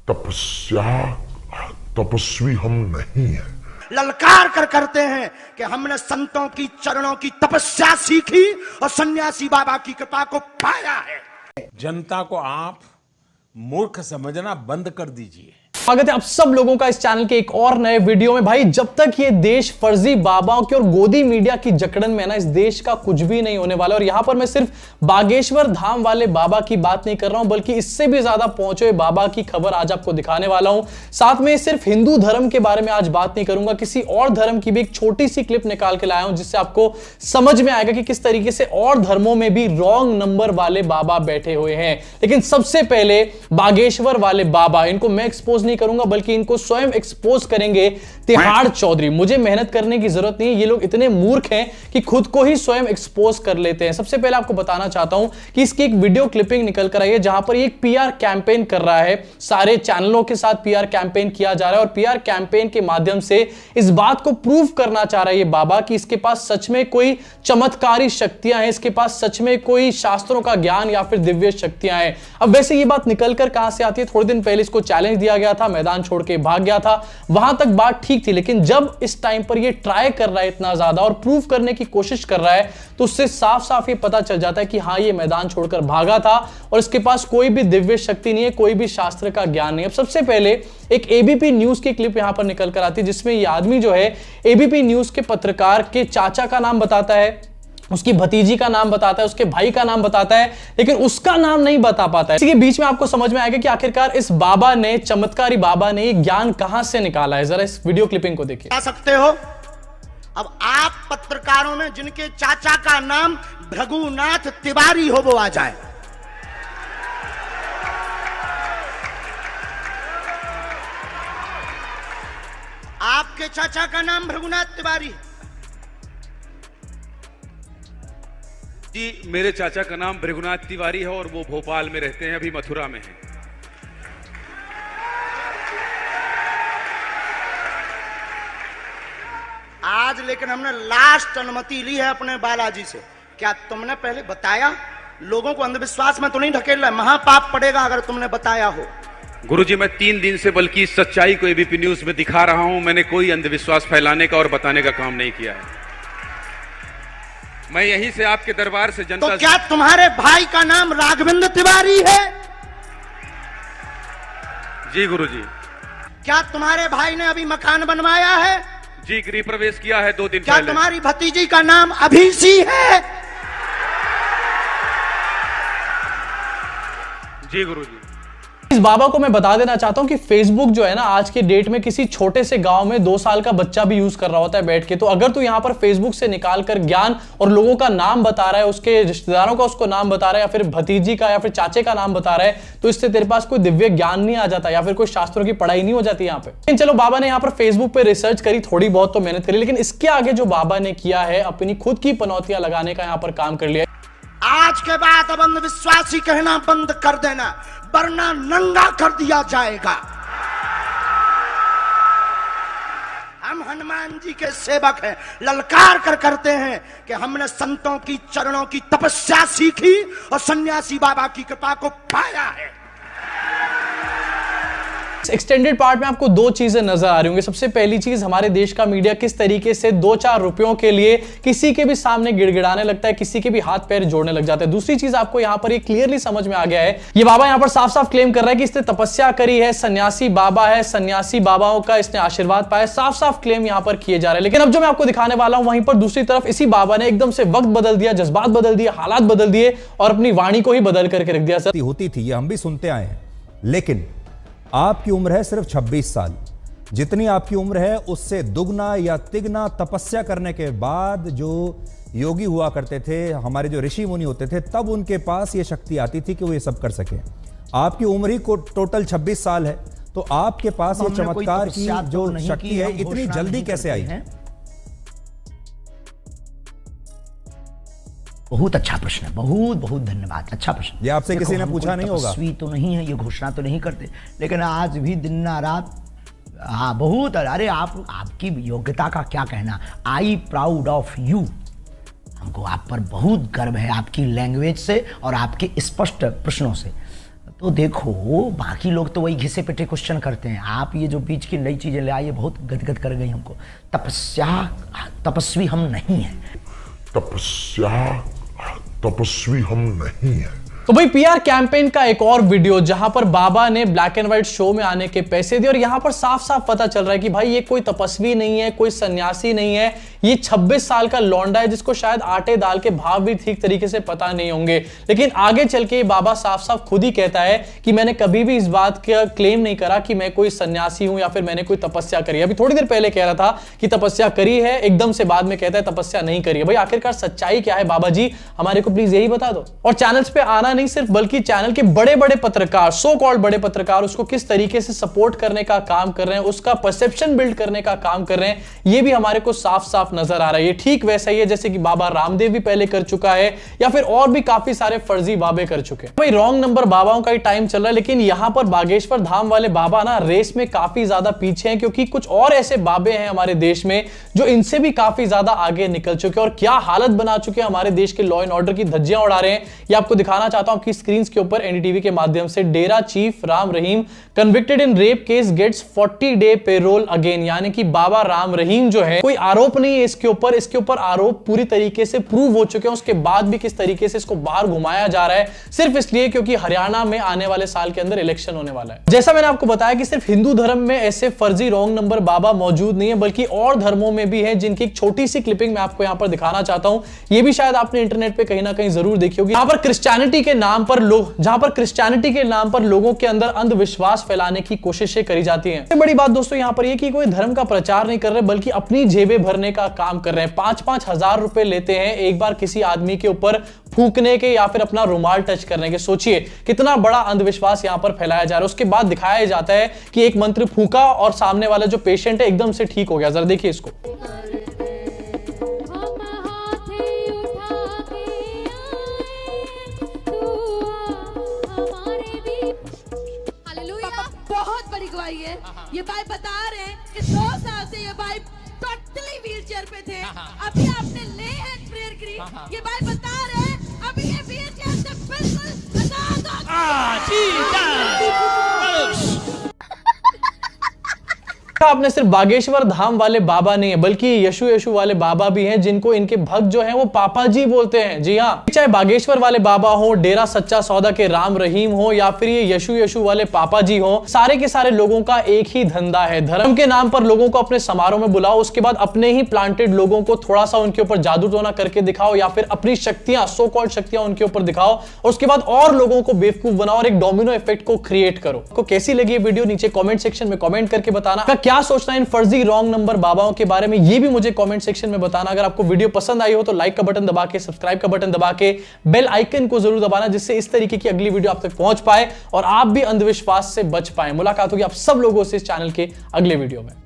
तपस्या तपस्वी हम नहीं है। ललकार कर करते हैं कि हमने संतों की चरणों की तपस्या सीखी और सन्यासी बाबा की कृपा को पाया है। जनता को आप मूर्ख समझना बंद कर दीजिए। स्वागत है आप सब लोगों का इस चैनल के एक और नए वीडियो में। भाई जब तक ये देश फर्जी बाबाओं की और गोदी मीडिया की जकड़न में ना, इस देश का कुछ भी नहीं होने वाला। और यहां पर मैं सिर्फ बागेश्वर धाम वाले बाबा की बात नहीं कर रहा हूं, बल्कि इससे भी ज्यादा पहुंचे हुए बाबा की खबर आज आपको दिखाने वाला हूं। साथ में सिर्फ हिंदू धर्म के बारे में आज बात नहीं करूंगा, किसी और धर्म की भी एक छोटी सी क्लिप निकाल के लाया हूं, जिससे आपको समझ में आएगा कि किस तरीके से और धर्मों में भी रॉन्ग नंबर वाले बाबा बैठे हुए हैं। लेकिन सबसे पहले बागेश्वर वाले बाबा, इनको मैं एक्सपोज नहीं करूंगा, बल्कि इनको स्वयं एक्सपोज करेंगे तिहाड़ चौधरी। मुझे मेहनत करने की जरूरत नहीं है, ये लोग इतने मूर्ख हैं कि खुद को ही स्वयं एक्सपोज कर लेते हैं। सबसे पहले आपको बताना चाहता हूं कि इसकी एक वीडियो क्लिपिंग निकल कर आई है, जहां पर एक पीआर कैंपेन कर रहा है। सारे चैनलों के साथ पीआर कैंपेन किया जा रहा है और पीआर कैंपेन के माध्यम से इस बात को प्रूव करना चाह रहा है ये बाबा कि इसके पास सच में कोई चमत्कारी शक्तियां हैं, इसके पास सच में कोई शास्त्रों का ज्ञान या फिर दिव्य शक्तियां हैं। अब वैसे ये बात निकलकर कहां से आती है? थोड़े दिन पहले इसको चैलेंज दिया गया था, मैदान छोड़ के भाग गया था, वहां तक बात ठीक थी। लेकिन जब इस टाइम पर ये ट्राई कर रहा है इतना ज्यादा और प्रूव करने की कोशिश कर रहा है, तो उससे साफ साफ ये पता चल जाता है कि हां, ये मैदान छोड़कर भागा था और इसके पास कोई भी दिव्य शक्ति नहीं है, कोई भी शास्त्र का ज्ञान नहीं है। अब सबसे पहले एक एबीपी न्यूज की क्लिप यहां पर निकल कर आती है, जिसमें ये आदमी जो है एबीपी न्यूज के पत्रकार के चाचा का नाम बताता है, उसकी भतीजी का नाम बताता है, उसके भाई का नाम बताता है, लेकिन उसका नाम नहीं बता पाता है। इसी के बीच में आपको समझ में आएगा कि आखिरकार इस बाबा ने, चमत्कारी बाबा ने, ये ज्ञान कहां से निकाला है। जरा इस वीडियो क्लिपिंग को देखिए। आ सकते हो। अब आप पत्रकारों में जिनके चाचा का नाम भृगुनाथ तिवारी हो, वो आ जाए। आपके चाचा का नाम भृगुनाथ तिवारी? जी, मेरे चाचा का नाम भृगुनाथ तिवारी है और वो भोपाल में रहते हैं, अभी मथुरा में हैं। आज लेकिन हमने लास्ट अनुमति ली है अपने बालाजी से। क्या तुमने पहले बताया? लोगों को अंधविश्वास में तो नहीं ढकेल रहा, महापाप पड़ेगा अगर तुमने बताया हो। गुरुजी, मैं 3 दिन से बल्कि सच्चाई को एबीपी न्यूज में दिखा रहा हूं। मैंने कोई अंधविश्वास फैलाने का और बताने का काम नहीं किया है। मैं यहीं से आपके दरबार से जनता। तो क्या तुम्हारे भाई का नाम राघवेंद्र तिवारी है? जी गुरुजी। क्या तुम्हारे भाई ने अभी मकान बनवाया है? जी, गृह प्रवेश किया है 2 दिन क्या पहले। तुम्हारी भतीजी का नाम अभिषी है? जी गुरुजी। इस बाबा को मैं बता देना चाहता हूं कि फेसबुक जो है ना, आज के डेट में किसी छोटे से गांव में 2 साल का बच्चा भी यूज कर रहा होता है बैठ के। तो अगर तू यहां पर फेसबुक से निकालकर ज्ञान और लोगों का नाम बता रहा है, उसके रिश्तेदारों का उसको नाम बता रहा है, या फिर भतीजी का या फिर चाचे का नाम बता रहा है, तो इससे तेरे पास कोई दिव्य ज्ञान नहीं आ जाता या फिर कोई शास्त्रों की पढ़ाई नहीं हो जाती यहाँ पे। लेकिन चलो, बाबा ने यहाँ पर फेसबुक पे रिसर्च करी, थोड़ी बहुत तो मेहनत करी, लेकिन इसके आगे जो बाबा ने किया है, अपनी खुद की पनौतियां लगाने का यहाँ पर काम कर लिया। आज के बाद अब अंधविश्वासी कहना बंद कर देना, वरना नंगा कर दिया जाएगा। हम हनुमान जी के सेवक हैं, ललकार कर करते हैं कि हमने संतों की चरणों की तपस्या सीखी और सन्यासी बाबा की कृपा को पाया है। एक्सटेंडेड पार्ट में आपको 2 चीजें नजर आ रही होंगी। सबसे पहली चीज, हमारे देश का मीडिया किस तरीके से 2-4 रुपयों के लिए किसी के भी सामने गिड़गिड़ाने लगता है, किसी के भी हाथ पैर जोड़ने लग जाता है। दूसरी चीज, आपको यहां पर ये क्लियरली समझ में आ गया है, ये बाबा यहां पर साफ साफ क्लेम कर रहा है कि इसने तपस्या करी है, सन्यासी बाबा है, सन्यासी बाबाओं का इसने आशीर्वाद पाया। साफ साफ क्लेम यहां पर किए जा रहे हैं। लेकिन अब जो मैं आपको दिखाने वाला हूं, वहीं पर दूसरी तरफ इसी बाबा ने एकदम से वक्त बदल दिया, जज्बात बदल दिए, हालात बदल दिए और अपनी वाणी को ही बदल करके रख दिया। सर, होती थी, ये हम भी सुनते आए हैं, लेकिन आपकी उम्र है सिर्फ 26 साल। जितनी आपकी उम्र है उससे दुगना या तिगना तपस्या करने के बाद जो योगी हुआ करते थे, हमारे जो ऋषि मुनि होते थे, तब उनके पास ये शक्ति आती थी कि वो ये सब कर सके। आपकी उम्र ही को टोटल 26 साल है, तो आपके पास ये चमत्कार की जो शक्ति है इतनी जल्दी कैसे आई है? बहुत अच्छा प्रश्न है, बहुत बहुत धन्यवाद। अच्छा प्रश्न। ये आपसे किसी ने पूछा नहीं होगा? तपस्वी तो नहीं है, ये घोषणा तो नहीं करते, लेकिन आज भी दिन रात, हाँ बहुत। अरे आपकी योग्यता का क्या कहना। I proud of you. हमको आप पर बहुत गर्व है, आपकी लैंग्वेज से और आपके स्पष्ट प्रश्नों से। तो देखो बाकी लोग तो वही घिसे पिटे क्वेश्चन करते हैं, आप ये जो बीच की नई चीजें ले आए बहुत गदगद कर गई हमको। तपस्वी हम नहीं हैं। तपस्वी हम नहीं हैं। तो भाई पीआर कैंपेन का एक और वीडियो जहां पर बाबा ने ब्लैक एंड व्हाइट शो में आने के पैसे दिए और यहां पर साफ साफ पता चल रहा है कि भाई ये कोई तपस्वी नहीं है, कोई सन्यासी नहीं है, ये 26 साल का लौंडा है जिसको शायद आटे दाल के भाव भी ठीक तरीके से पता नहीं होंगे। लेकिन आगे चल के बाबा साफ साफ खुद ही कहता है कि मैंने कभी भी इस बात का क्लेम नहीं करा कि मैं कोई सन्यासी हूं या फिर मैंने कोई तपस्या करी है। अभी थोड़ी देर पहले कह रहा था कि तपस्या करी है, एकदम से बाद में कहता है तपस्या नहीं करी है। भाई आखिरकार सच्चाई क्या है बाबा जी, हमारे को प्लीज यही बता दो। और चैनल्स पे आना नहीं सिर्फ, बल्कि चैनल के बड़े बड़े पत्रकार, सो कॉल्ड बड़े पत्रकार, उसको किस तरीके से सपोर्ट करने का काम कर रहे हैं, उसका परसेप्शन बिल्ड करने का काम कर रहे हैं, ये भी हमारे को साफ साफ नजर आ रहा है। ये ठीक वैसा ही है जैसे कि बाबा रामदेव भी पहले कर चुका है या फिर और भी काफी सारे फर्जी बाबे कर चुके हैं। भाई रॉन्ग नंबर बाबाओं का ही टाइम चल रहा है, लेकिन यहां पर बागेश्वर धाम वाले बाबा ना रेस में काफी ज्यादा पीछे हैं, क्योंकि कुछ और ऐसे बाबे हैं हमारे देश में जो इनसे भी काफी ज्यादा आगे निकल चुके हैं और क्या हालत बना चुके हैं हमारे देश के लॉ एंड ऑर्डर की धज्जियां उड़ा रहे हैं। ये आपको दिखाना चाहता हूं आपकी स्क्रीन के ऊपर एनडीटीवी के माध्यम से। Dera chief Ram Rahim convicted in rape case gets 40 day parole again, यानी कि बाबा राम रहीम जो है कोई आरोप नहीं है इसके ऊपर आरोप पूरी तरीके से प्रूव हो चुके हैं, उसके बाद भी किस तरीके से इसको बाहर घुमाया जा रहा है सिर्फ इसलिए क्योंकि हरियाणा में आने वाले साल के अंदर इलेक्शन होने वाला है। जैसा मैंने आपको बताया कि सिर्फ हिंदू धर्म में ऐसे फर्जी रॉन्ग नंबर बाबा मौजूद नहीं है, बल्कि और धर्मों में भी है, जिनकी एक छोटी सी क्लिपिंग मैं आपको यहां पर दिखाना चाहता हूं। ये भी शायद आपने इंटरनेट पे कहीं ना कहीं जरूर देखी होगी। यहां पर क्रिश्चियनिटी के नाम पर लोगों के अंदर अंधविश्वास फैलाने की कोशिशें करी जाती हैं। सबसे बड़ी बात दोस्तों यहां पर यह कि कोई धर्म का प्रचार नहीं कर रहे, बल्कि अपनी जेबें भरने का काम कर रहे हैं। 5-5 हजार रुपए लेते हैं एक बार किसी आदमी के ऊपर फूकने के या फिर अपना रुमाल टच करने के। सोचिए कितना बड़ा अंधविश्वास यहां पर फैलाया जा रहा है। उसके बाद दिखाया जाता है कि एक मंत्र फूका और सामने वाला जो पेशेंट है एकदम से ठीक हो गया। जरा देखिए इसको। बहुत बड़ी गवाही है। ये भाई बता रहे हैं कि 2 साल से ये भाई टोटली व्हीलचेयर पे थे, अभी आपने ले हैंड प्रेयर करी। ये भाई बता रहे हैं अभी ये व्हीलचेयर से बिल्कुल आजाद हो आपने सिर्फ बागेश्वर धाम वाले बाबा नहीं है, बल्कि यशु वाले बाबा भी हैं, जिनको इनके भक्त जो हैं वो पापा जी बोलते हैं। जी हाँ, चाहे बागेश्वर वाले बाबा हो, डेरा सच्चा सौदा के राम रहीम हो, या फिर ये यशु वाले पापा जी हो, सारे के सारे लोगों का एक ही धंधा है। धर्म के नाम पर लोगों को अपने समारोह में बुलाओ, उसके बाद अपने ही प्लांटेड लोगों को थोड़ा सा उनके ऊपर जादू टोना करके दिखाओ या फिर अपनी शक्तियां, सो कॉल्ड शक्तियां उनके ऊपर दिखाओ, और उसके बाद और लोगों को बेवकूफ बनाओ और एक डोमिनो इफेक्ट को क्रिएट करो। आपको कैसी लगी ये वीडियो नीचे कमेंट सेक्शन में कमेंट करके बताना। क्या सोचना है इन फर्जी रॉन्ग नंबर बाबाओं के बारे में, ये भी मुझे कमेंट सेक्शन में बताना। अगर आपको वीडियो पसंद आई हो तो लाइक का बटन दबा के, सब्सक्राइब का बटन दबा के, बेल आइकन को जरूर दबाना, जिससे इस तरीके की अगली वीडियो आप तक पहुंच पाए और आप भी अंधविश्वास से बच पाए। मुलाकात होगी आप सब लोगों से इस चैनल के अगले वीडियो में।